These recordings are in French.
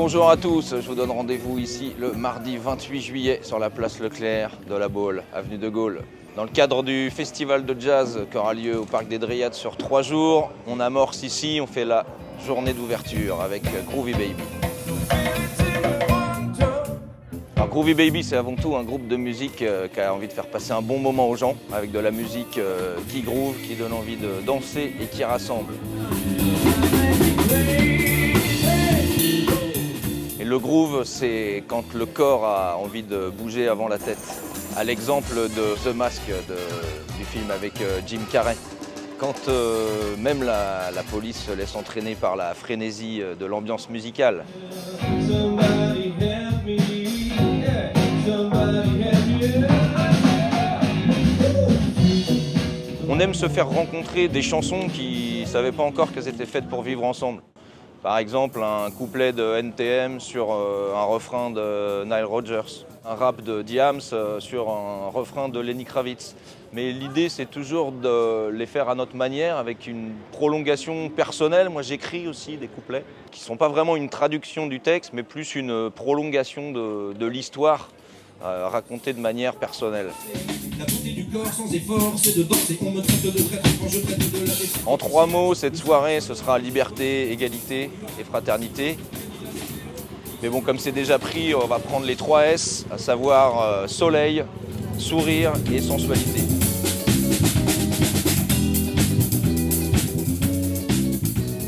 Bonjour à tous, je vous donne rendez-vous ici le mardi 28 juillet sur la place Leclerc de La Baule, avenue de Gaulle. Dans le cadre du festival de jazz qui aura lieu au Parc des Dryades sur 3 jours, on amorce ici, on fait la journée d'ouverture avec Groovy Baby. Alors Groovy Baby, c'est avant tout un groupe de musique qui a envie de faire passer un bon moment aux gens, avec de la musique qui groove, qui donne envie de danser et qui rassemble. Et le groove, c'est quand le corps a envie de bouger avant la tête. À l'exemple de The Mask du film avec Jim Carrey. Quand même la police se laisse entraîner par la frénésie de l'ambiance musicale. On aime se faire rencontrer des chansons qui ne savaient pas encore qu'elles étaient faites pour vivre ensemble. Par exemple, un couplet de NTM sur un refrain de Nile Rodgers, un rap de Diams sur un refrain de Lenny Kravitz. Mais l'idée, c'est toujours de les faire à notre manière, avec une prolongation personnelle. Moi, j'écris aussi des couplets qui ne sont pas vraiment une traduction du texte, mais plus une prolongation de l'histoire racontée de manière personnelle. La beauté du corps sans effort, c'est de danser, on me traite de traître quand je traite de la défense. En 3 mots, cette soirée, ce sera liberté, égalité et fraternité. Mais bon, comme c'est déjà pris, on va prendre les 3 S, à savoir soleil, sourire et sensualité.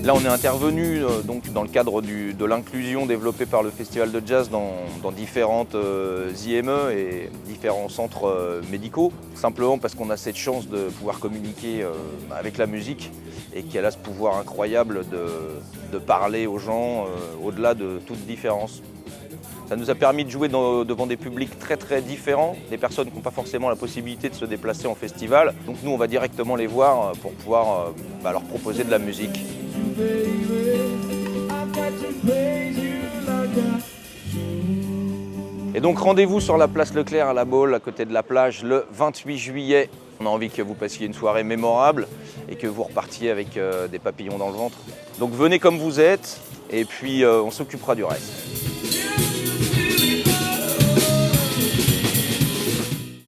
Là, on est intervenu donc, dans le cadre de l'inclusion développée par le Festival de Jazz dans différentes IME et différents centres médicaux. Simplement parce qu'on a cette chance de pouvoir communiquer avec la musique et qu'elle a ce pouvoir incroyable de parler aux gens au-delà de toute différence. Ça nous a permis de jouer devant des publics très très différents, des personnes qui n'ont pas forcément la possibilité de se déplacer en festival. Donc nous, on va directement les voir pour pouvoir leur proposer de la musique. Et donc rendez-vous sur la place Leclerc à La Baule, à côté de la plage, le 28 juillet. On a envie que vous passiez une soirée mémorable et que vous repartiez avec des papillons dans le ventre. Donc venez comme vous êtes et puis on s'occupera du reste.